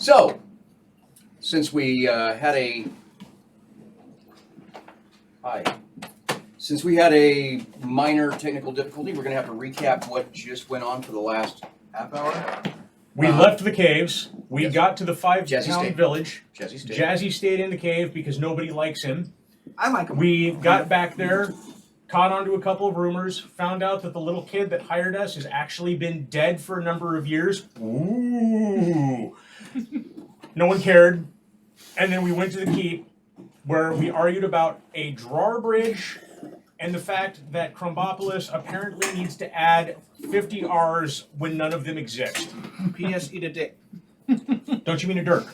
So, since we had a minor technical difficulty, we're going to have to recap what just went on for the last half hour. We left the caves. We yes. got to the 5-town village. Jazzy stayed in the cave because nobody likes him. I like him. We got back there, caught onto a couple of rumors, found out that the little kid that hired us has actually been dead for a number of years. Ooh. No one cared. And then we went to the keep, where we argued about a drawbridge and the fact that Crumbopolis apparently needs to add 50 R's when none of them exist. P.S. Eat a dick. Don't you mean a Dirk?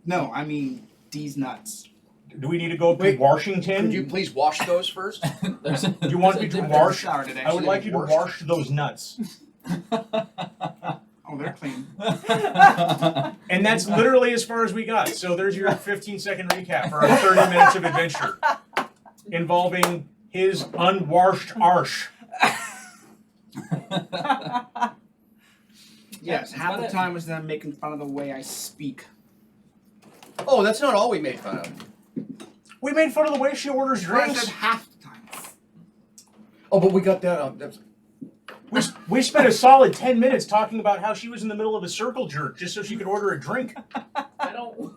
No, I mean D's nuts. Do we need to go to Washington? Could you please wash those first? Do you want me to wash? Today. I would like you to wash those nuts. Oh, they're clean. And that's literally as far as we got. So there's your 15-second recap for our 30 minutes of adventure involving his unwashed arse. Yes, half the time was them making fun of the way I speak. Oh, that's not all we made fun of. We made fun of the way she orders I drinks. said half the time. Oh, but we got that. We spent a solid 10 minutes talking about how she was in the middle of a circle jerk just so she could order a drink. I don't.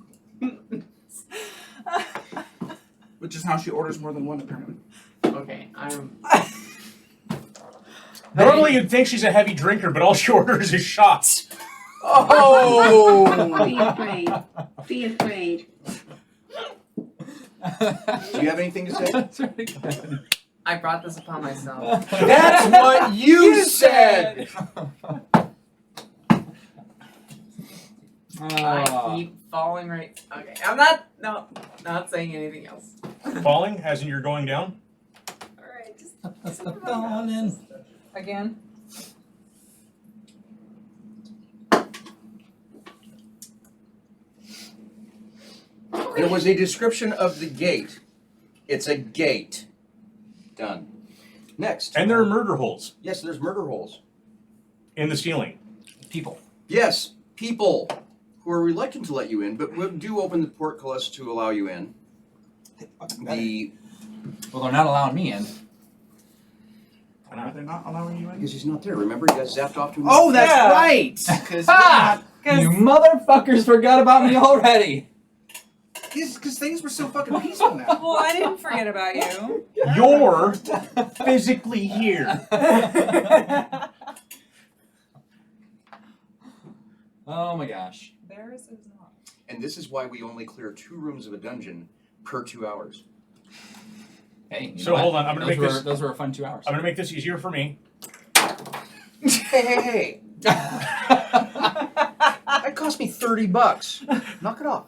Which is how she orders more than one, apparently. Okay, I'm. Normally you'd think she's a heavy drinker, but all she orders is shots. Oh! Be afraid. Be afraid. Do you have anything to say? That's really good. I brought this upon myself. That's what you said! I keep falling right. Okay, I'm not saying anything else. Falling, as in you're going down? Alright, just. Falling. Again? There was a description of the gate. It's a gate. Done. Next. And there are murder holes Yes, there's murder holes. in the ceiling. People. Yes, people who are reluctant to let you in, but we do open the portcullis to allow you in. Well, they're not allowing me in. They're not allowing you in? Because he's not there. Remember, he got zapped off to Oh, that's Yeah. right! Because You motherfuckers forgot about me already. things were so fucking peaceful now. Well, I didn't forget about you. You're physically here. Oh my gosh. Theirs is not. And this is why we only clear 2 rooms of a dungeon per 2 hours. Hey, you So know what? hold on, I'm gonna make this. Those were a fun 2 hours. I'm gonna make this easier for me. Hey! That cost me $30. Knock it off.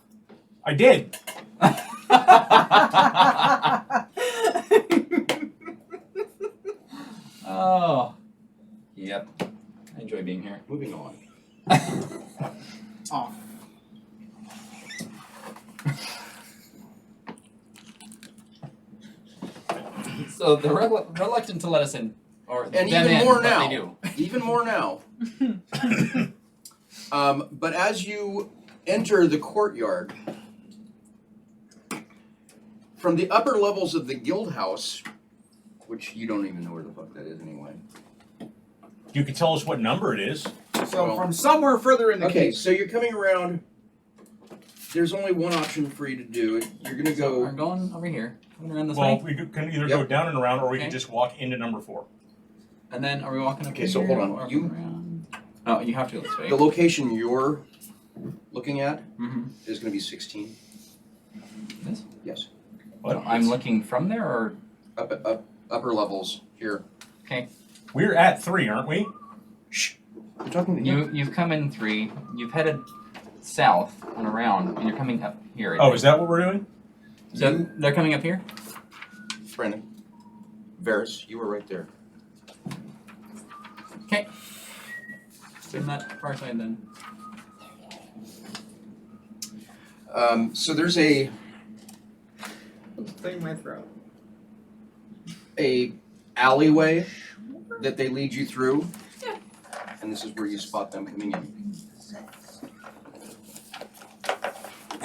I did. Oh. Yep. I enjoy being here. Moving on. Oh. So they're reluctant to let us in, or And them even in, more but now. They do. Even more now. But as you enter the courtyard, from the upper levels of the guild house, which you don't even know where the fuck that is anyway. You could tell us what number it is. So Well, from somewhere further in the Okay, cave. so you're coming around. There's only one option for you to do. You're gonna So we're go. going over here. I'm gonna run this Well, way. we can either Yep. go down and around, or we can Okay. just walk into number 4. And then are we walking up Okay, here? so hold on. or You- around? Oh, you have to go this way. The location you're looking at Mm-hmm. is gonna be 16. This? Yes. So I'm looking from there, or Upper levels here. okay. We're at 3, aren't we? Shh. I'm talking to you. You've come in 3. You've headed south and around, and you're coming up here. Oh, is that what we're doing? So they're coming up here. Brandon. Varys, you were right there. Okay. So I'm that far side then. So there's a Clearing my throat. alleyway that they lead you through. Yeah. And this is where you spot them coming in.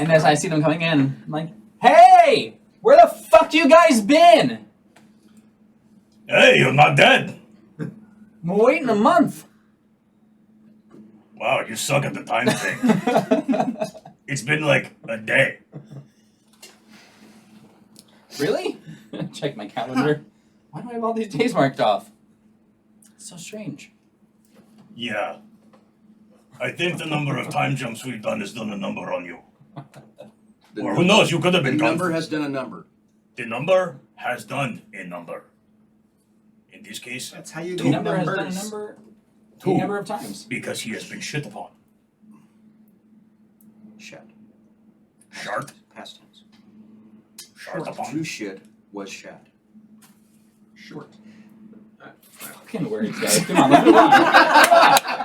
And as I see them coming in, I'm like, hey! Where the fuck you guys been? Hey, you're not dead. I'm waiting a month. Wow, you suck at the time thing. It's been like a day. Really? Check my calendar. Why do I have all these days marked off? It's so strange. Yeah. I think the number of time jumps we've done has done a number on you. The Or who knows, you could have The been gone. number has done a number. The number has done a number. In this case, That's how you The get number has done a numbers. number. Two. A number of times. because he has been shit upon. Shat. Shart? Past tense. Shart upon? To shit was shat. Short. Fucking words, guys. Come on, let's move on.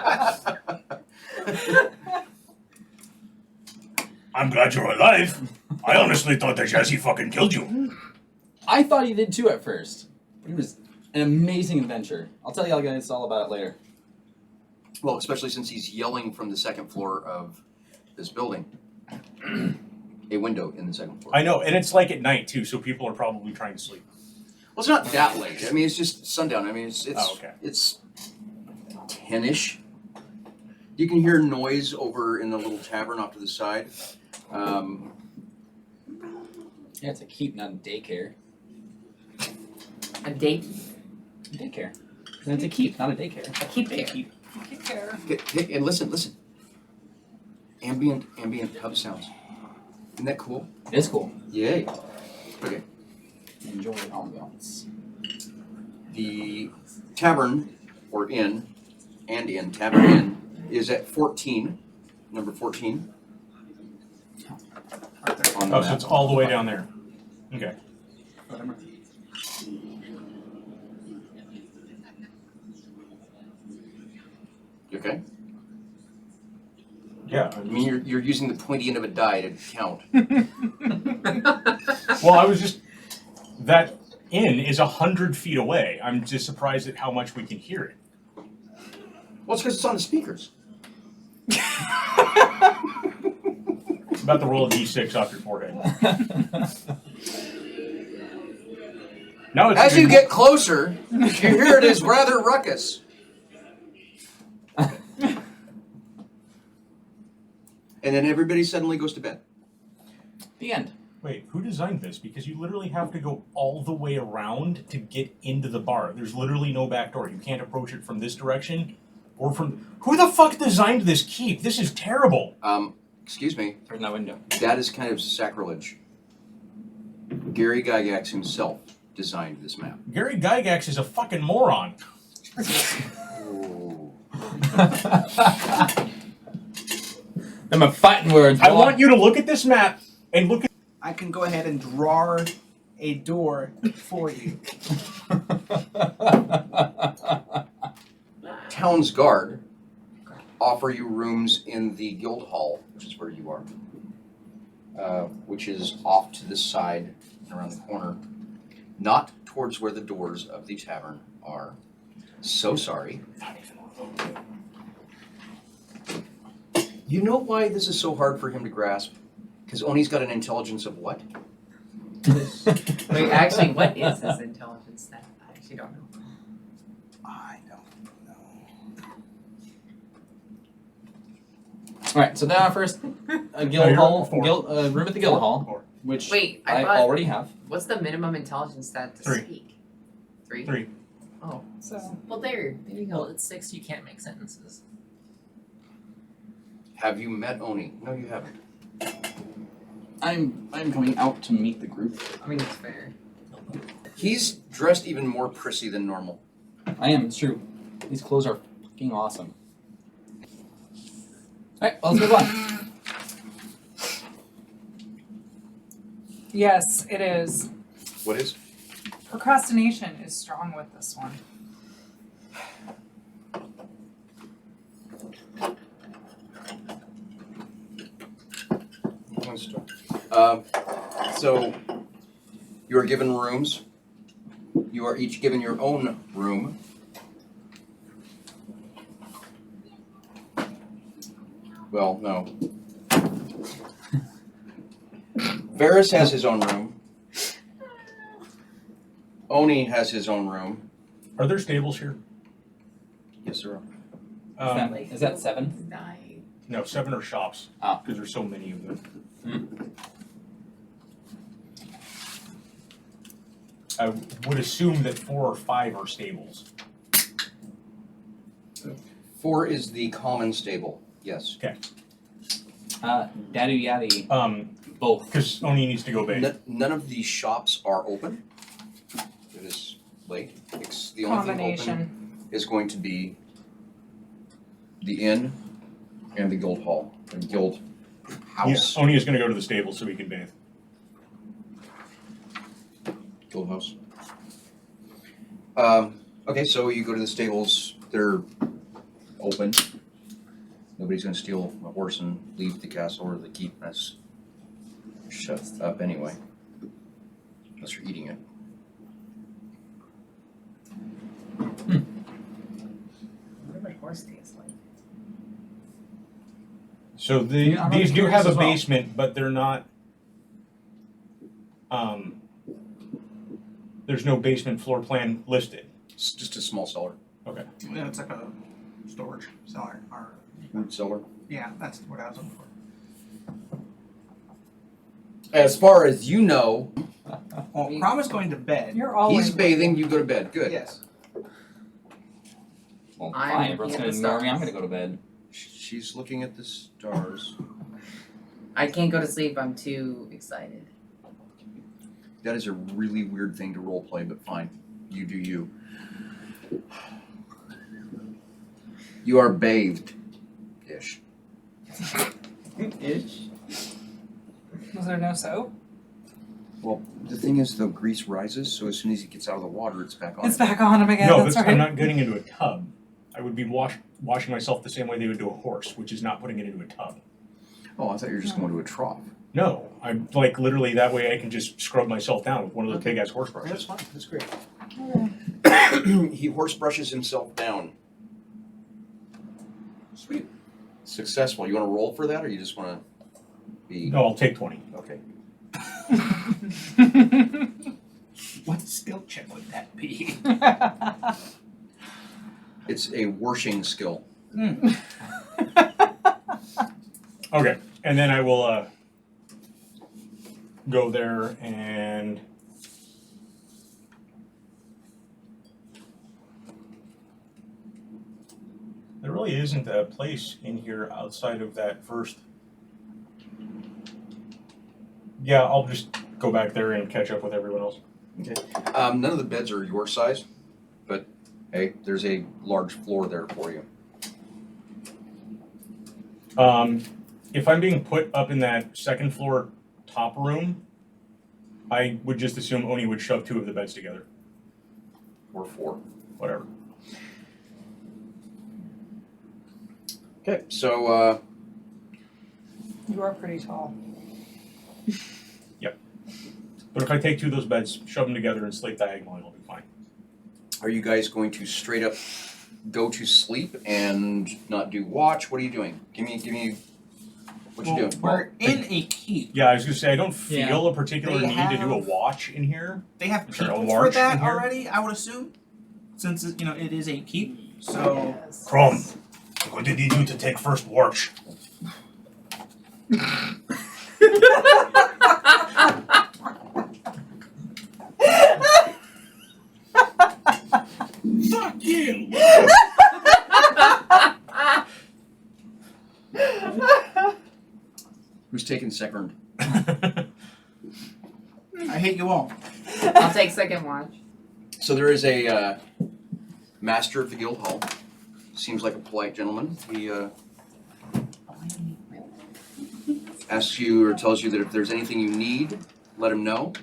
I'm glad you're alive. I honestly thought that Jazzy fucking killed you. I thought he did too at first. It was an amazing adventure. I'll tell y'all guys all about it later. Well, especially since he's yelling from the second floor of this building. A window in the second floor. I know, and it's like at night too, so people are probably trying to sleep. Well, it's not that late. I mean, it's just sundown. I mean, it's Oh, okay. it's 10-ish. You can hear noise over in the little tavern off to the side. Yeah, it's a keep, not a daycare. A date? Daycare. And it's a keep, not a daycare. A keep there. Keep. Keep care. Hey, and listen. Ambient hub sounds. Isn't that cool? It is cool. Yay. Okay. Enjoy the ambiance. The tavern or inn tavern inn is at 14, number 14. On the Oh, so map. it's all the way down there. Okay. You okay? Yeah. I mean, you're using the pointy end of a die to count. Well, I was just that inn is 100 feet away. I'm just surprised at how much we can hear it. Well, it's because it's on the speakers. About to roll a d6 off your forehead. Now it's As you get closer, you hear it is rather ruckus. And then everybody suddenly goes to bed. The end. Wait, who designed this? Because you literally have to go all the way around to get into the bar. There's literally no back door. You can't approach it from this direction or from. Who the fuck designed this keep? This is terrible. Excuse me, There's no window. that is kind of sacrilege. Gary Gygax himself designed this map. Gary Gygax is a fucking moron. Them are fighting words. I want you to look at this map and look at. I can go ahead and draw a door for you. Town's Guard offer you rooms in the guild hall, which is where you are, which is off to the side and around the corner, not towards where the doors of the tavern are. So sorry. You know why this is so hard for him to grasp? Because Oni's got an intelligence of what? Wait, actually, what is this intelligence stat? I actually don't know. I don't know. Alright, so then our first Oh, guild you're hall, four. room at the guild hall, which Wait, I I thought. already have. What's the minimum intelligence stat to 3. speak? 3? 3. Oh, So well, there you go. Well, it's 6, you can't make sentences. Have you met Oni? No, you haven't. I'm coming out to meet the group. I mean, it's fair. He's dressed even more prissy than normal. I am, it's true. These clothes are fucking awesome. Alright, well, let's move on. yes, it is. What is? Procrastination is strong with this one. So, you are given rooms. You are each given your own room. Well, no. Varys has his own room. Oni has his own room. Are there stables here? Yes, there are. Is that 7? No, 7 are shops. Ah. Because there's so many of them. I would assume that 4 or 5 are stables. 4 is the common stable. Yes. Daddy Yaddy. Both. Because Oni needs to go bathe. None of these shops are open. It is late. The only thing open Combination. is going to be the inn and the guild hall, the guild house. Yeah, Oni is going to go to the stable so he can bathe. Guild house. Okay, so you go to the stables. They're open. Nobody's going to steal a horse and leave the castle or the keep. That's shut up anyway. Unless you're eating it. What do my horse taste like? So Yeah, I'm these do curious have a as well. basement, but they're not. There's no basement floor plan listed. It's just a small cellar. Yeah, it's like a storage cellar. Or, Root cellar. yeah, that's what I was looking for. As far as you know, Well, Prom is going to bed. You're always. he's bathing, you go to bed. Good. Yes. Well, I'm fine. Everyone's looking gonna at the ignore me. I'm stars. gonna go to bed. She's looking at the stars. I can't go to sleep. I'm too excited. That is a really weird thing to role play, but fine. You do you. You are bathed. Ish. Ish. Was there no soap? Well, the thing is, the grease rises, so as soon as he gets out of the water, it's back on. It's back on him again. No, that's I'm right. not getting into a tub. I would be washing myself the same way they would do a horse, which is not putting it into a tub. Oh, I thought you were just going to a trough. No, I'm like literally that way I can just scrub myself down with one of those big ass horse That's brushes. fine. That's great. Okay. He horse brushes himself down. Sweet. Successful. You want to roll for that, or you just want to be No, I'll take 20. okay? What skill check would that be? It's a washing skill. Okay, and then I will go there and there really isn't a place in here outside of that first. Yeah, I'll just go back there and catch up with everyone else. None of the beds are your size, but hey, there's a large floor there for you. If I'm being put up in that second floor top room, I would just assume Oni would shove 2 of the beds together. Or 4. Whatever. Okay, so You are pretty tall. But if I take 2 of those beds, shove them together and sleep diagonally, it'll be fine. are you guys going to straight up go to sleep and not do watch? What are you doing? Give me what you doing? We're in a keep. Yeah, I was gonna say, I don't Yeah. feel a particular They need to do a have- watch in here. They have Is there a people for large that in here? already, I would assume. Since it is a keep. So Yes. Crom, I'm going to need you to take first watch. fuck you. Who's taking second? I hate you all. I'll take second watch. So there is a master of the guild hall. Seems like a polite gentleman. He asks you or tells you that if there's anything you need, let him know.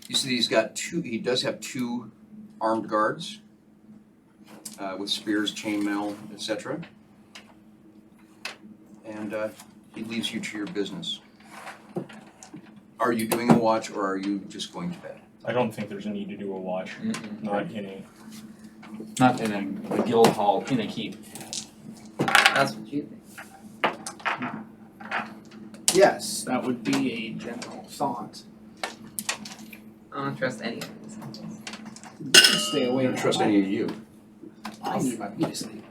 You see he's got 2, he does have 2 armed guards with spears, chainmail, etc. And he leaves you to your business. Are you doing a watch or are you just going to bed? I don't think there's a need to do a watch, not in a. Not in a guild hall, in a keep. That's what you think. Yes, that would be a general thought. I don't trust any of these. Stay I away. don't trust any of you. I'll need my beauty sleep.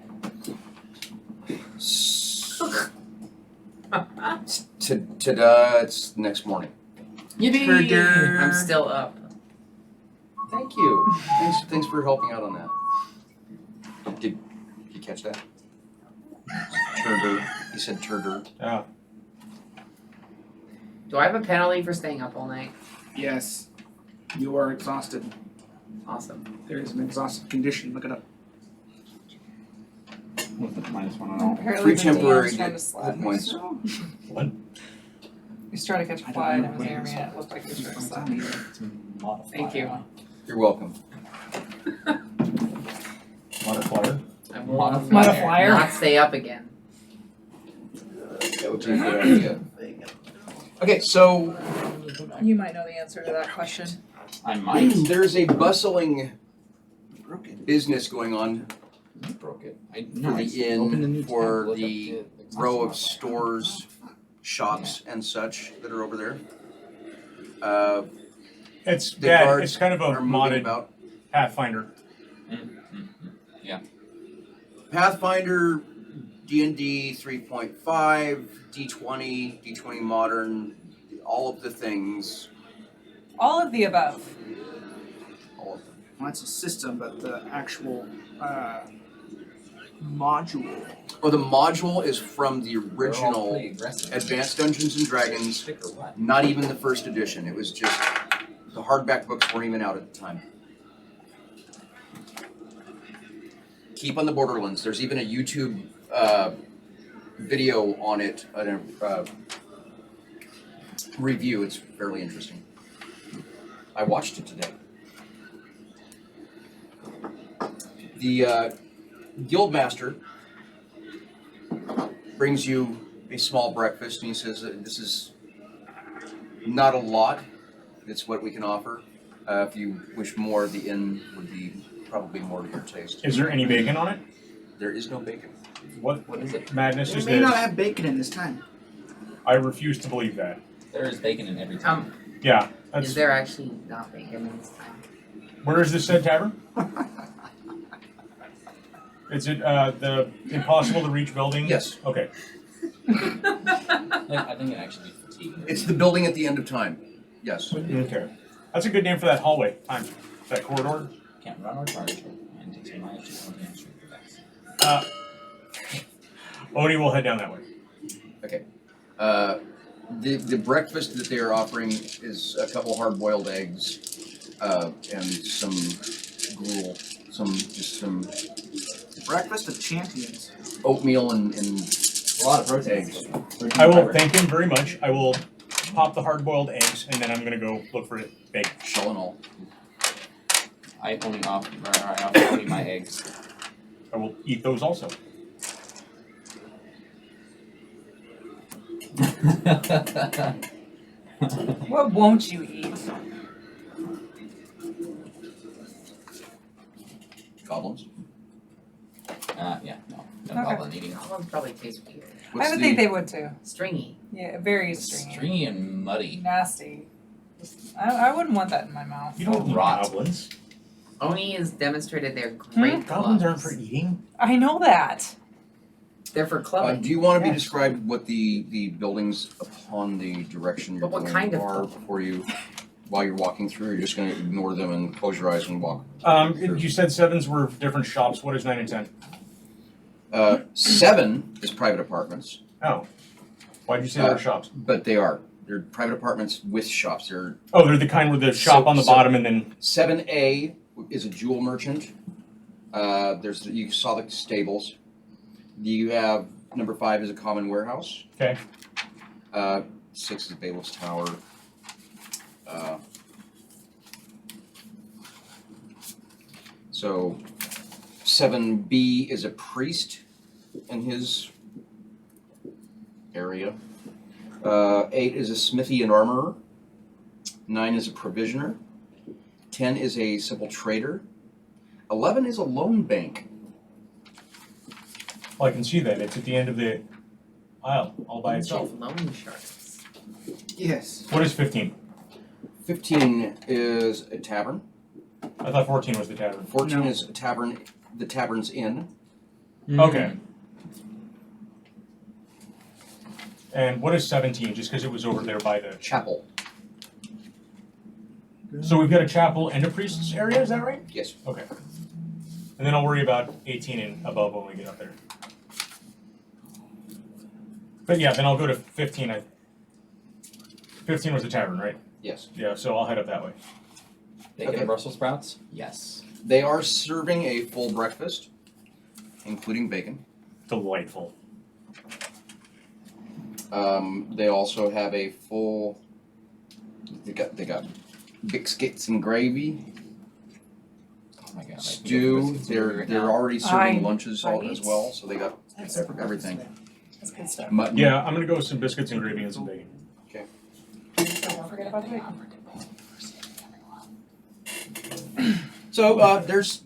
It's next morning. Yippee! I'm still up. Thank you. Thanks for helping out on that. Did you catch that? Turder. He said turder. Yeah. Do I have a penalty for staying up all night? Yes. You are exhausted. Awesome. There is an exhausted condition. Look it up. With the -1 on all. Apparently Free the temporary DM's trying to hit slap me. points. He's trying to catch a I fly don't and know it was where near this me and is. it looked like he was trying to It's slap on me. me. It's modifier. Thank you. You're welcome. Modifier. I will Modifier. not stay up again. That would be a good idea. Okay, so You might know the answer to that question. I might. there's a bustling business going on You broke it. I for no, I the inn, opened a new tab, for looked up the exhaust row of modifier. stores, shops, and such that are over there. It's The bad. guards It's kind of a are moving modded about. Pathfinder. Pathfinder, D&D 3.5, D20, D20 Modern, all of the things. All of the above. All of them. Well, that's a system, but the actual module. Oh, the module is from the They're all original pretty aggressive. Advanced Dungeons and Dragons, Stick or what? not even the first edition. It was just, the hardback books weren't even out at the time. Keep on the Borderlands. There's even a YouTube video on it, a review. It's fairly interesting. I watched it today. The Guildmaster brings you a small breakfast, and he says that this is not a lot. It's what we can offer. If you wish more, the inn would be probably more to your taste. Is there any bacon on it? There is no bacon. What What is it? madness We is may not this? have bacon in this time. I refuse to believe that. There is bacon in every time. Yeah, Is that's. there actually not bacon in this time? Where is this said tavern? Is it the impossible to reach building? Yes. Okay. I think it actually fatigued. It's the building at the end of time. Yes. Okay. That's a good name for that hallway. Time. That corridor. Can't run or charge. And takes a minus 2 on the strength attacks. Odie will head down that way. The breakfast that they are offering is a couple hard-boiled eggs and some gruel, some Breakfast of champions. oatmeal and A lot of protein. eggs. I will thank him very much. I will pop the hard-boiled eggs, and then I'm gonna go look for bacon. Shell and all. I offer only my eggs. I will eat those also. What won't you eat? Goblins. Yeah, no. No Okay. goblin eating. That one probably tastes weird. What's I would the- think they would too. Stringy. Yeah, very stringy. Stringy and muddy. Nasty. I wouldn't want that in my mouth. You don't eat Rot. goblins. Oni has demonstrated they're great Goblins clubs. aren't for eating. I know that. They're for clubbing. do you want to be Yes. described what the buildings upon the direction you're But what going kind of are club? before you, while you're walking through? You're just going to ignore them and close your eyes and walk. You said sevens were different shops. What is 9 and 10? 7 is private apartments, Oh. Why'd you say they were shops? but they're private apartments with shops. They're Oh, they're the kind with the shop on the so- bottom and then. 7A is a jewel merchant. You saw the stables. You have number 5 is a common warehouse. Okay. 6 is a bailiff's tower. So 7B is a priest in his area. 8 is a smithy and armorer. 9 is a provisioner. 10 is a simple trader. 11 is a loan bank. Well, I can see that. It's at the end of the aisle, all by itself. Loan sharks. Yes. What is 15? 15 is a tavern. I thought 14 was the tavern. 14 No. is a tavern. The tavern's inn. Okay. And what is 17? Just because it was over there by the. Chapel. So we've got a chapel and a priest's area, is that right? Yes. Okay. And then I'll worry about 18 and above when we get up there. But yeah, then I'll go to 15. 15 was the tavern, right? Yes. Yeah, so I'll head up that way. Bacon Okay. and Brussels sprouts? Yes. They are serving a full breakfast, including bacon. Delightful. They also have a full. They got biscuits and gravy, Oh my god. stew. They're already serving I- lunches as right. well, so they got That's everything. That's good stuff. Mutton. Yeah, I'm gonna go with some biscuits and gravy and some bacon. Don't forget about the bacon. So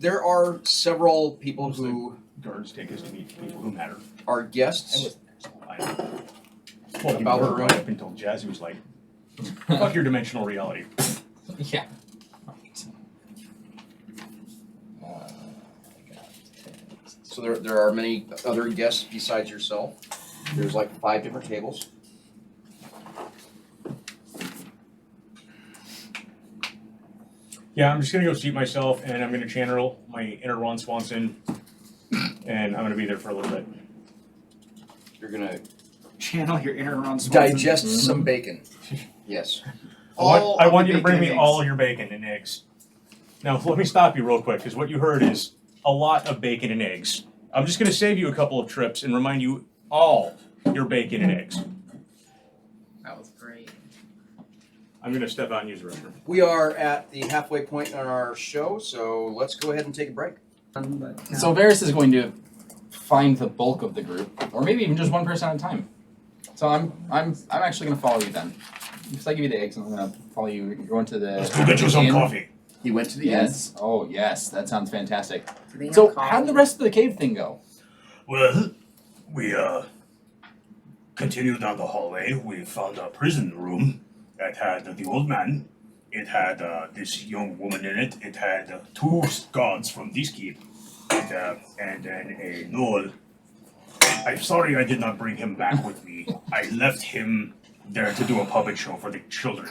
there are several people who Guards take us to meet people who matter. are guests. Well, you About were the room? right up until Jazzy was like, fuck your dimensional reality. Yeah. Right. I got So there are many other guests besides yourself. There's like 5 different tables. Yeah, I'm just gonna go seat myself and I'm gonna channel my inner Ron Swanson and I'm gonna be there for a little bit. You're gonna Channel your inner Ron Swanson. digest some bacon. Yes. I of want the you to bring bacon me and all eggs. your bacon and eggs. Now, let me stop you real quick, because what you heard is a lot of bacon and eggs. I'm just gonna save you a couple of trips and remind you all your bacon and eggs. That was great. I'm gonna step out and use the restroom. We are at the halfway point on our show, so let's go ahead and take a break. So Varys is going to find the bulk of the group, or maybe even just one person at a time. So I'm actually going to follow you then, because I give you the eggs, and I'm going to follow you. You're going to the. Let's go get you some inn? coffee. He went to the inn. Yes. Oh yes, that sounds fantastic. Do they have So coffee? how did the rest of the cave thing go? Well, we continued down the hallway. We found a prison room that had the old man. It had this young woman in it. It had 2 guards from this keep, and then a gnoll. I'm sorry I did not bring him back with me. I left him there to do a puppet show for the children.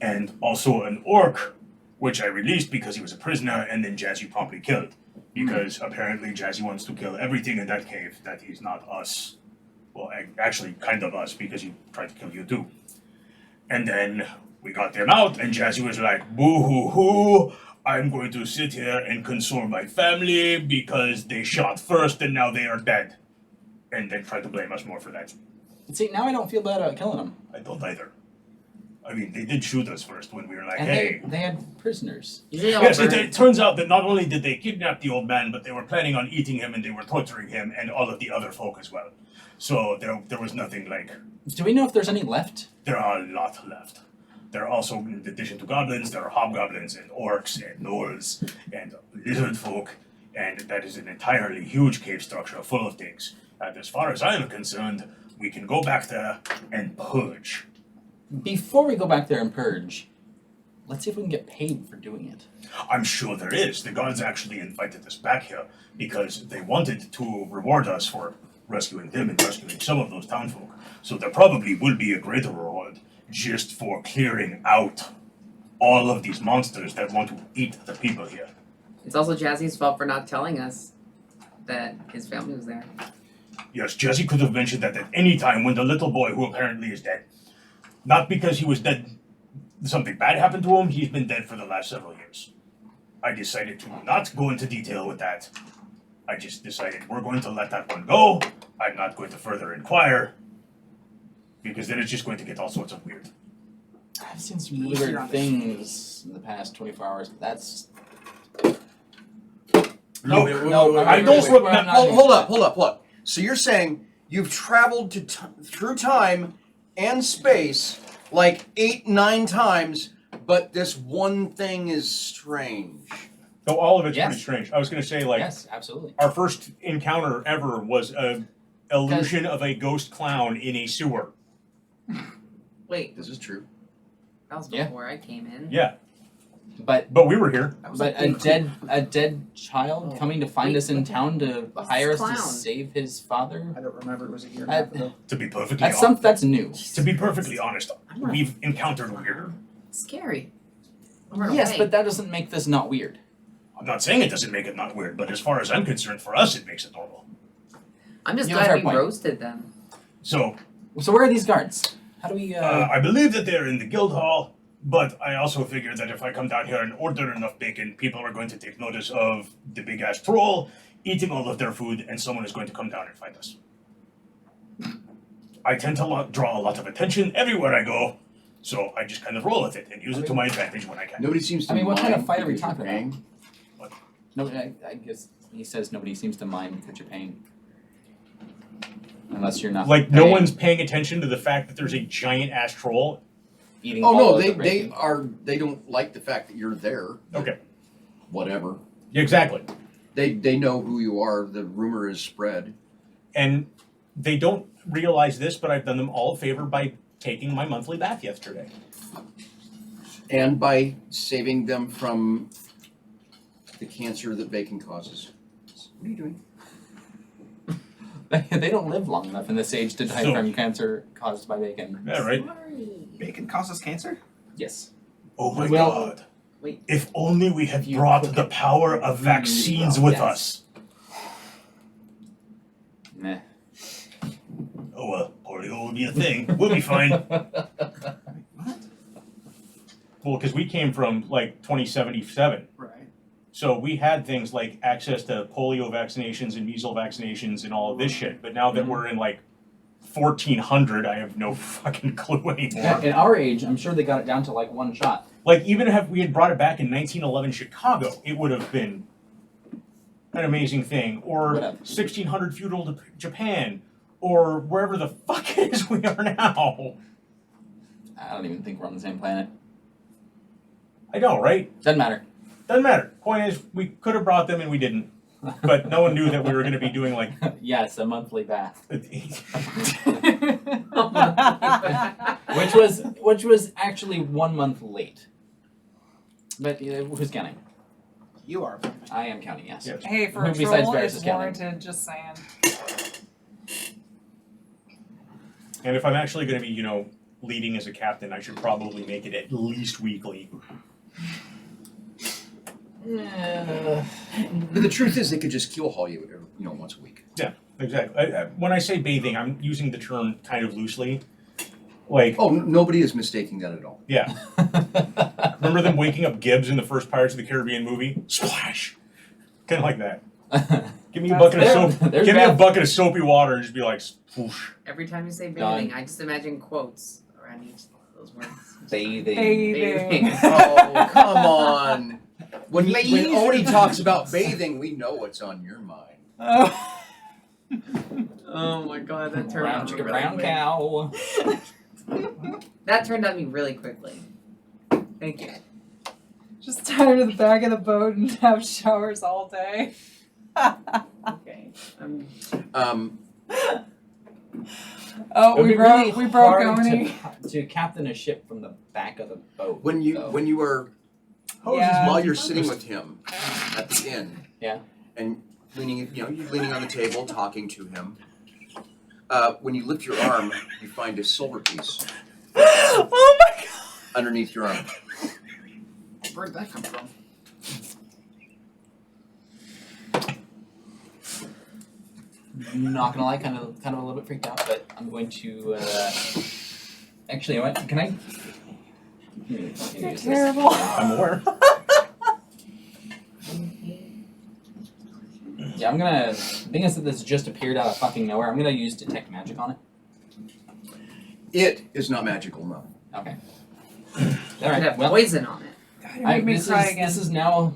And also an orc, which I released because he was a prisoner, and then Jazzy promptly killed. Because apparently Jazzy wants to kill everything in that cave that is not us. Well, actually, kind of us, because he tried to kill you too. And then we got them out, and Jazzy was like, boo-hoo-hoo, I'm going to sit here and console my family because they shot first and now they are dead. And then try to blame us more for that. See, now I don't feel bad about killing them. I don't either. I mean, they did shoot us first when we were like, And hey. they had prisoners. Usually I'll Yes, burn- it turns out that not only did they kidnap the old man, but they were planning on eating him and they were torturing him and all of the other folk as well. So there was nothing like, Do we know if there's any left? there are a lot left. There are also, in addition to goblins, there are hobgoblins and orcs and gnolls and lizard folk, and that is an entirely huge cave structure full of things. And as far as I am concerned, we can go back there and purge. Before we go back there and purge, let's see if we can get paid for doing it. I'm sure there is. The gods actually invited us back here because they wanted to reward us for rescuing them and rescuing some of those townfolk. So there probably will be a greater reward just for clearing out all of these monsters that want to eat the people here. It's also Jazzy's fault for not telling us that his family was there. Yes, Jesse could have mentioned that at any time when the little boy, who apparently is dead, not because he was dead, something bad happened to him, he's been dead for the last several years. I decided to not go into detail with that. I just decided we're going to let that one go. I'm not going to further inquire, because then it's just going to get all sorts of weird. I've seen some really Easier weird on the things in the past 24 hours. That's No, I don't look. Hold up. So you're saying you've traveled through time and space like 8, 9 times, but this one thing is strange. So all of it's Yes. pretty strange. I was gonna say, like, Yes, absolutely. our first encounter ever was a illusion of a ghost clown in a sewer. Wait, This is true. that was Yeah. before I came in. Yeah, But but we were here. That was but like a dead child Oh. coming to find Wait, us in what town to What's hire us this to clown? save his father. I don't remember. It was a year and a half ago. To be perfectly That's honest, that's new. to be perfectly honest, I'm not we've encountered weirder. scary. I'm running Yes, away. but that doesn't make this not weird. I'm not saying it doesn't make it not weird, but as far as I'm concerned, for us, it makes it normal. I'm just You have a glad fair we point. roasted them. So, So where are these guards? How do we? I believe that they're in the guild hall, but I also figure that if I come down here and order enough bacon, people are going to take notice of the big ass troll eating all of their food, and someone is going to come down and find us. I tend to draw a lot of attention everywhere I go, so I just kind of roll with it and use it to my advantage when I can. Nobody seems to I mean, what kind of mind fight are we because you're talking paying. No, I guess he says nobody seems to mind that you're paying, unless you're not. Like no paying, one's paying attention to the fact that there's a giant ass troll. eating. Oh all no, of they the bacon. they don't like the fact that you're there. Okay. Whatever. Yeah, exactly. They know who you are. The rumor is spread. And they don't realize this, but I've done them all a favor by taking my monthly bath yesterday. And by saving them from the cancer that bacon causes. What are you doing? They don't live long enough in this age to die So- from cancer caused by bacon. Yeah, right. Bacon causes cancer? Yes. Oh my Well- god. Wait. If only we had You brought cook the it power of really vaccines well, with yes. us. Meh. Oh well, polio will be a thing. We'll be fine. Well, because we came from like 2077. Right. So we had things like access to polio vaccinations and measles vaccinations and all of this shit. But now that we're in like 1400, I have no fucking clue anymore. At our age, I'm sure they got it down to like one shot. Like even if we had brought it back in 1911 Chicago, it would have been an amazing thing. Or Would have. 1600 feudal Japan, or wherever the fuck it is we are now. I don't even think we're on the same planet. I know, right? Doesn't matter. Doesn't matter. Point is, we could have brought them and we didn't. But no one knew that we were going to be doing like. Yes, a monthly bath, Oh my which was actually 1 month late. But who's counting? You are. I am counting. Yes. Yes. Hey, for Who a besides troll, Varys is it's counting? warranted, just saying. And if I'm actually going to be, leading as a captain, I should probably make it at least weekly. But the truth is, they could just keel haul you, once a week. Exactly. When I say bathing, I'm using the term kind of loosely. Like, Oh, nobody is mistaking that at all. yeah. Remember them waking up Gibbs in the first Pirates of the Caribbean movie? Splash! Kind of like that. Give me a bucket of soap. There's Give me a bath- bucket of soapy water and just be like, swoosh. Every time you say Done. bathing, I just imagine quotes around each of those words. Bathing. Bathing. Oh, come on. When Bathing. Oni talks about bathing, we know what's on your mind. Oh. Oh my god, that turned Brown on me chicken, really brown quick. cow. That turned on me really quickly. Thank you. Just tie to the back of the boat and have showers all day. Okay. Um, Oh, It would we be really broke hard Oni. to captain a ship from the back of the boat. when you though. are Yeah. while you're sitting with him at the inn, Yeah. and leaning, you're leaning on the table talking to him. When you lift your arm, you find a silver piece Oh my god. underneath your arm. Where'd that come from? Not gonna lie, kind of a little bit freaked out, but I'm going to. Actually, what? Can I? You're use this. terrible. I'm aware. Yeah, I'm gonna. Being as this just appeared out of fucking nowhere, I'm gonna use detect magic on it. It is not magical, no. Okay. All All right. have Well, poison on it. God, you made me this cry is again. this is now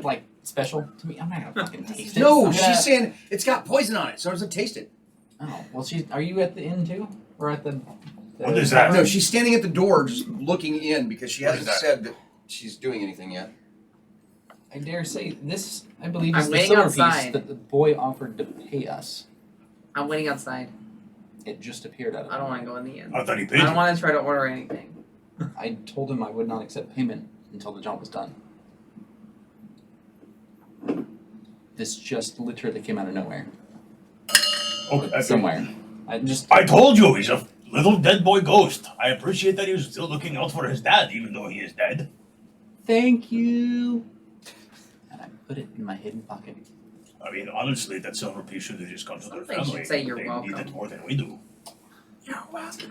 like special to me. I'm not gonna fucking taste it. No, I'm gonna- she's saying it's got poison on it, so doesn't taste it. Oh well, she's. Are you at the inn too, or at the? What is that? No, she's standing at the door just looking in because she What hasn't is that? said that she's doing anything yet. I dare say this. I believe I'm is the waiting silver piece outside. that the boy offered to pay us. I'm waiting outside. It just appeared out of I don't nowhere. want to go in the inn. I thought he I paid don't you. want to try to order anything. I told him I would not accept payment until the job was done. This just literally came out of nowhere. Okay. Somewhere. I told you he's a little dead boy ghost. I appreciate that he was still looking out for his dad, even though he is dead. Thank you. And I put it in my hidden pocket. I mean, honestly, that silver piece should have just gone to their Somebody should family. say you're they welcome. need it more than we do.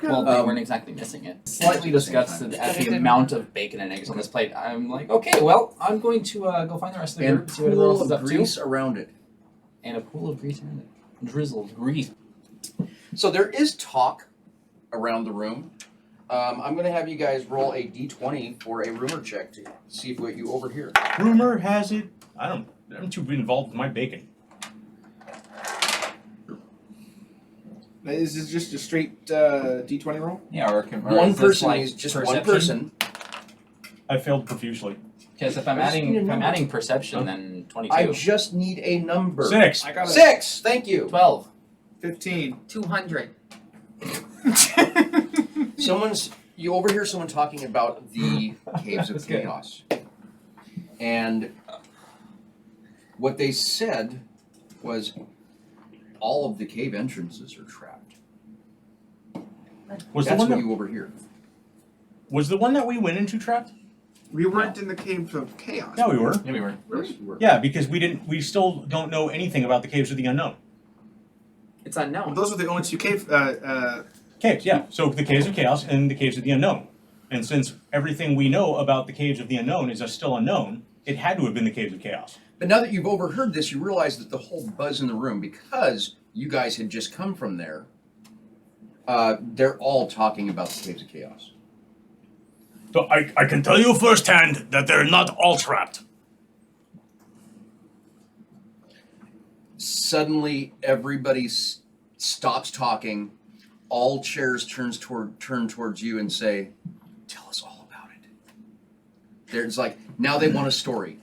Well, they weren't exactly missing it. Slightly disgusted at the amount of bacon and eggs on this plate. I'm like, okay, well, I'm going to go find the rest of the And group, see what everyone else pool is of up grease to. around it. And a pool of grease around it. Drizzled grease. So there is talk around the room. I'm going to have you guys roll a d20 for a rumor check to see if what you overhear. Rumor has it. I'm too involved with my bacon. Is this just a straight D20 roll? Yeah, or One person is just one person. I failed profusely. Because if I'm I just need a adding number. perception, then 22. I just need a number. 6. I got a 6. Thank you. 12. 15. 200. You overhear someone talking about the caves of That's good. chaos. And what they said was all of the cave entrances are trapped. Was That's the one what that you overhear. was the one that we went into trapped? We weren't in the Cave of Chaos. Yeah, we were. Yeah, we were. Yes, you were. Yeah, because we still don't know anything about the caves of the unknown. It's Well, unknown. those are the only two cave. Caves, yeah. So the caves of chaos and the caves of the unknown. And since everything we know about the caves of the unknown is still unknown, it had to have been the caves of chaos. But now that you've overheard this, you realize that the whole buzz in the room, because you guys had just come from there, they're all talking about the caves of chaos. So I can tell you firsthand that they're not all trapped. Suddenly, everybody stops talking. All chairs turn towards you and say, "Tell us all about it." There's like now they want a story.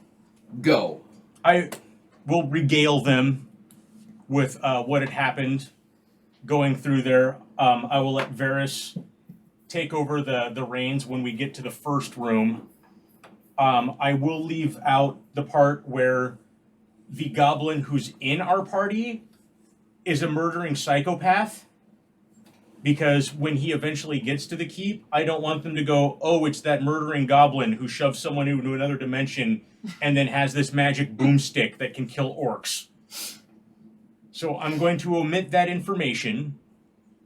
Go. I will regale them with what had happened going through there. I will let Varys take over the reins when we get to the first room. I will leave out the part where the goblin who's in our party is a murdering psychopath. Because when he eventually gets to the keep, I don't want them to go, oh, it's that murdering goblin who shoved someone into another dimension and then has this magic boomstick that can kill orcs. So I'm going to omit that information.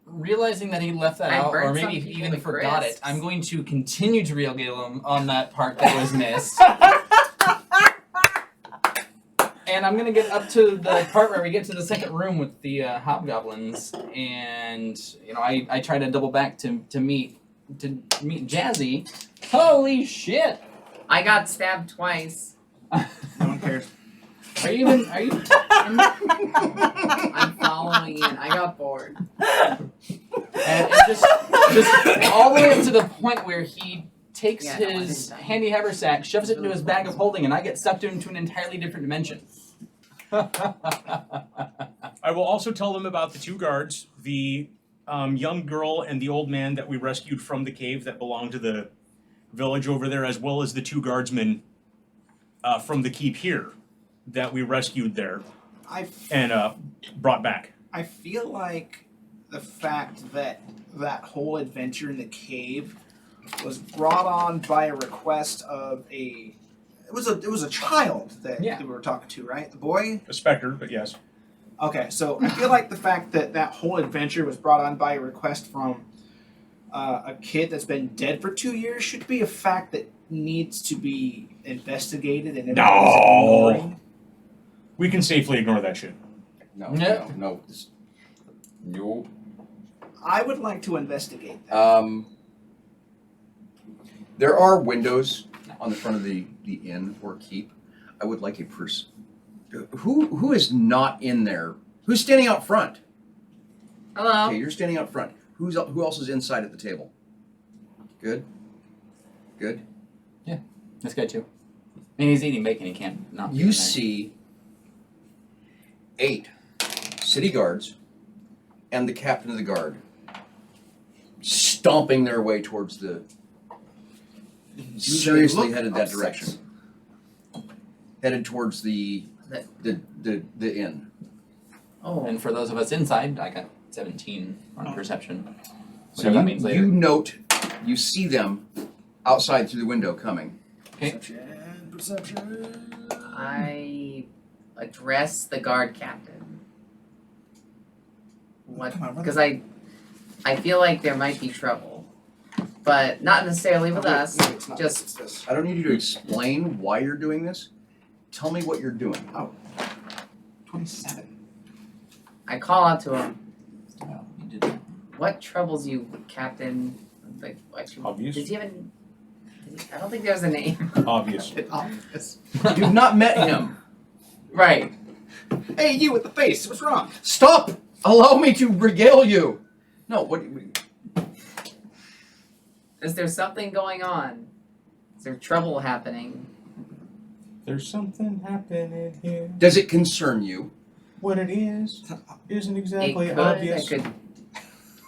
Realizing that he left that I out, or burned maybe some he people even to forgot it, crisps. I'm going to continue to regale him on that part that was missed. And I'm gonna get up to the part where we get to the second room with the hobgoblins, and I try to double back to meet Jazzy. Holy shit! I got stabbed twice. No one cares. Are you even? Are you? I'm following in. I got bored. And just all the way up to the point where he takes Yeah, no, I his didn't die. handy haversack, shoves it into his bag of holding, and I get sucked into an entirely different dimension. I will also tell them about the two guards, the young girl and the old man that we rescued from the cave that belonged to the village over there, as well as the two guardsmen from the keep here that we rescued there and brought back. I feel like the fact that that whole adventure in the cave was brought on by a request of a. It was a child that we were talking to, right? The boy. A specter, but yes. Okay, so I feel like the fact that that whole adventure was brought on by a request from a kid that's been dead for 2 years should be a fact that needs to be investigated and everybody's ignoring. We can safely ignore that shit. No. I would like to investigate that. There are windows on the front of the inn or keep. I would like a person. Who is not in there? Who's standing out front? Hello. Okay, you're standing out front. Who else is inside at the table? Good. This guy too. I mean, he's eating bacon. He can't not. be in You there. see 8 city guards and the captain of the guard, stomping their way towards the. Seriously look headed that upset. direction. Headed towards the inn. Oh, And for those of us inside, I got 17 on perception. So Whatever that means later. you note, you see them outside through the window coming. Okay. Perception. I address the guard captain. What? Come on, Because I feel like there might be trouble, but not necessarily with us. No, it's not. just- It's this. I don't need you to explain why you're doing this. Tell me what you're doing. 27. I call out to him. Well, you did. What troubles you, Captain? Like, what? Obvious. Does he have I don't think there's a name. Obvious. It's obvious. You've not met him. Right. Hey, you with the face. What's wrong? Stop! Allow me to regale you. No, what? Is there something going on? Is there trouble happening? There's something happening here. Does it concern you? What it is isn't exactly it could. obvious. It could.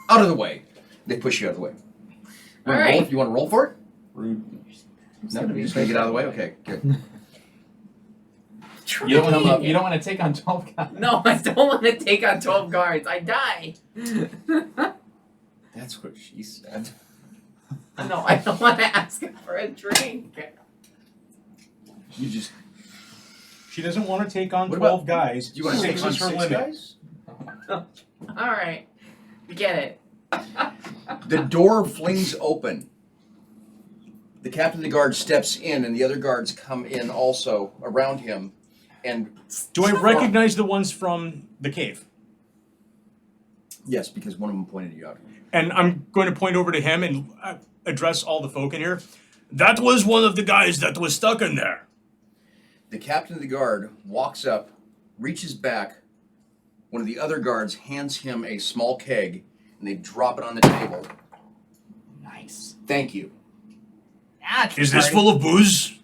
Out of the way. They push you out of the way. All right. You want to roll for it? Rude. No, you're just gonna get out of the way. Okay, good. You don't want to take on 12 guys. No, I don't want to take on 12 guards. I die. That's what she said. No, I don't want to ask him for a drink. You just. She doesn't want to take on What 12 guys. Do you want to take 6 on is her 6 limit. guys? All right. We get it. The door flings open. The captain of the guard steps in, and the other guards come in also around him. And Do I recognize the ones from the cave? yes, because one of them pointed you out. And I'm going to point over to him and address all the folk in here. That was one of the guys that was stuck in there. The captain of the guard walks up, reaches back. One of the other guards hands him a small keg, and they drop it on the table. Nice. Thank you. Is this full of booze?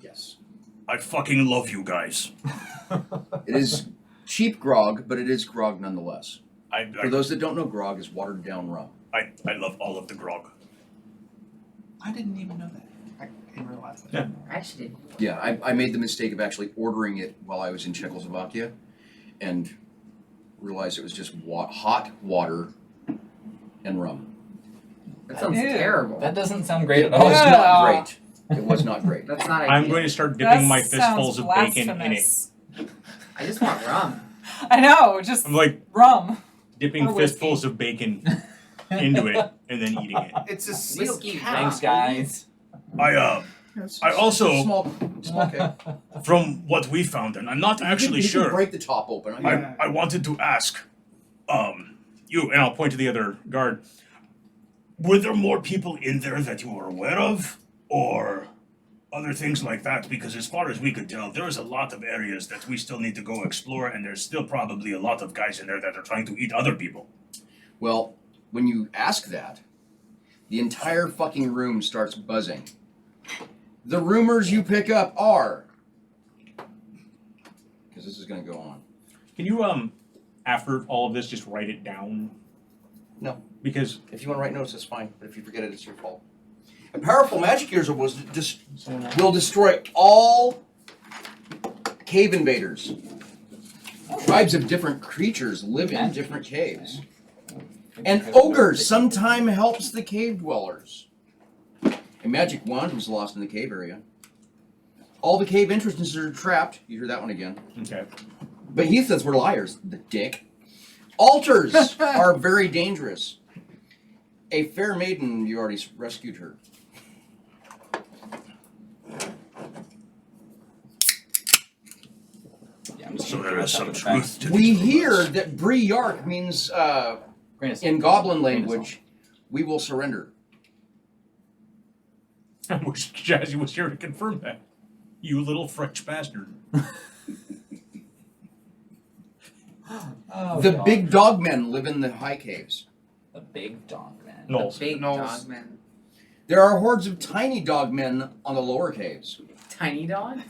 Yes. I fucking love you guys. It is cheap grog, but it is grog nonetheless. I For those that don't know, grog is watered down rum. love all of the grog. I didn't even know that. I didn't realize that. Yeah. Actually, Yeah, I made the mistake of actually ordering it while I was in Czechoslovakia, and realized it was just hot water and rum. that sounds Ew. terrible. That doesn't sound great at It all. was Yeah. not great. It was not great. That's not ideal. I'm going to start dipping my That fistfuls sounds of bacon in it. blasphemous. I just want rum. I know, just I'm like rum. dipping Or whiskey. fistfuls of bacon into it and then eating it. It's a sealed Whiskey. cap. Thanks, guys. I also, small keg. from what we found, and I'm not actually You can sure, break the top open. I wanted to ask, you, and I'll point to the other guard, were there more people in there that you were aware of? Or other things like that? Because as far as we could tell, there's a lot of areas that we still need to go explore, and there's still probably a lot of guys in there that are trying to eat other people. Well, when you ask that, the entire fucking room starts buzzing. The rumors you pick up are, because this is going to go on. Can you, after all of this, just write it down? No. Because If you want to write notes, that's fine. But if you forget it, it's your fault. A powerful magic user will destroy all cave invaders. Tribes of different creatures live in different caves. And ogres sometime helps the cave dwellers. A magic wand was lost in the cave area. All the cave entrances are trapped. You hear that one again. okay. But he says we're liars, the dick. Altars are very dangerous. A fair maiden, you already rescued her. Yeah, I'm just So gonna there throw is this out some of the back. truth to We these hear rumors. that Bree Yark means, Grain of salt. in Goblin Grain of language, we will surrender. I wish Jazzy was here to confirm that. You little French bastard. Oh, The God. big dog men live in the high caves. The big dog, man. No. Big Knowles. dog man. There are hordes of tiny dog men on the lower caves. Tiny dogs?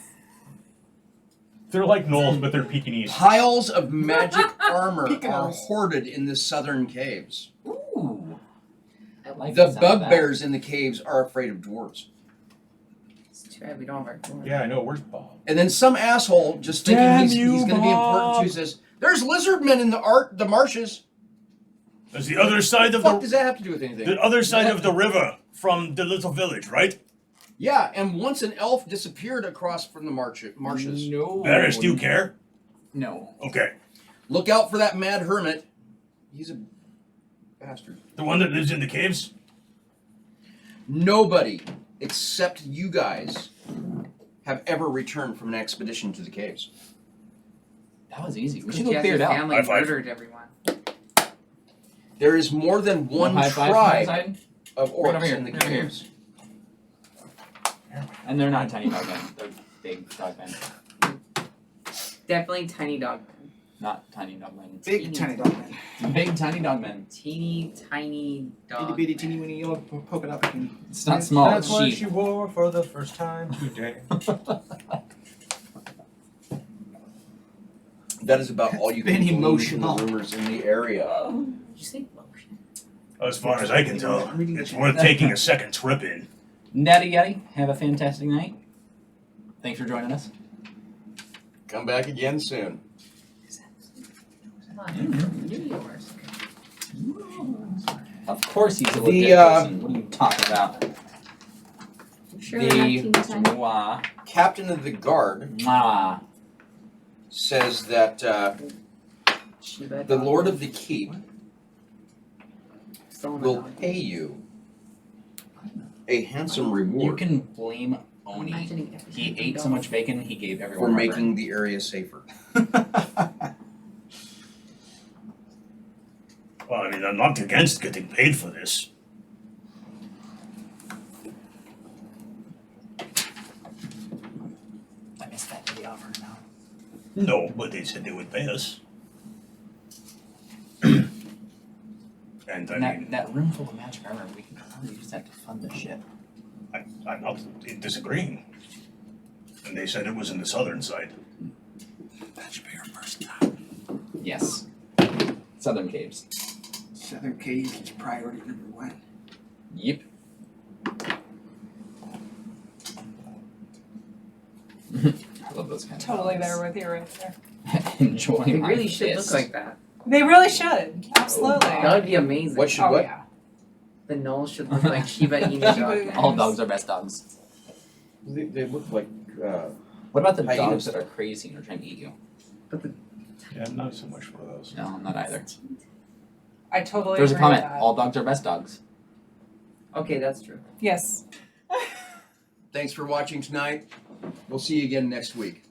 They're like gnolls, but they're Pekingese. Piles of magic armor are Pecos. hoarded in the southern caves. Ooh. I like The sound of that. bugbears in the caves are afraid of dwarves. It's too bad we don't have our door. Yeah, I know. Where's Bob? And then some asshole, just thinking Damn he's you, going to be important Bob. too, says, "There's lizard men in the marshes." There's the other side What of the fuck the does that have to do with anything? the other side of the river from the little village, right? Yeah, and once an elf disappeared across from the marshes. No. Varys, do you care? No. Okay. Look out for that mad hermit. He's a bastard. The one that lives in the caves? Nobody except you guys have ever returned from an expedition to the caves. That was easy. We should Because go clear it out. family High five. murdered everyone. There is more than one No high five tribe side? of Right over orcs here, in the right over here. caves. And they're not tiny dog men. They're big dog men. Definitely tiny dog. Not tiny dog men. Big tiny dog man. Big tiny dog men. Teeny tiny dog. Itty bitty teeny weeny yellow poking up. It's not small, That's it's what sheep. she wore for the first time today. That is about all you can Been believe emotional. from the rumors in the area. Did you say lotion? As far as I can tell, it's worth taking a second trip in. Natty Yeti, have a fantastic night. Thanks for joining us. Come back again soon. Come on. You're yours. Of course he's a The, legit person. What are you talking about? You sure we're not teeny tiny? Mwah. Captain of the guard Mwah. says that Shiba the dog. Lord of the Keep Stolen will dog. pay you a handsome You reward can blame Oni. Imagining every He single ate so dog. much bacon, he gave for everyone heartburn. making the area safer. Well, I mean, I'm not against getting paid for this. I missed that day offer now. No, but they said they would pay us. And I And mean, that room full of magic armor, we can probably use that to fund the ship. I'm not disagreeing. And they said it was in the southern side. That should be our first stop. Yes. Southern Caves. Southern Caves is priority number one. Yep. I love those kinds Totally of there with you right there. Enjoying They my really should fist. look like that. They really should. Absolutely. That would be amazing. What should Oh what? yeah. The gnolls should look like Shiba Inu dog. All dogs are best dogs. They look like What about the Hyenas. dogs that are crazy and are trying to eat you? Yeah, I'm not so much for those. No, I'm not either. I totally There's a agree comment. with that. All dogs are best dogs. Okay, that's true. Yes. Thanks for watching tonight. We'll see you again next week.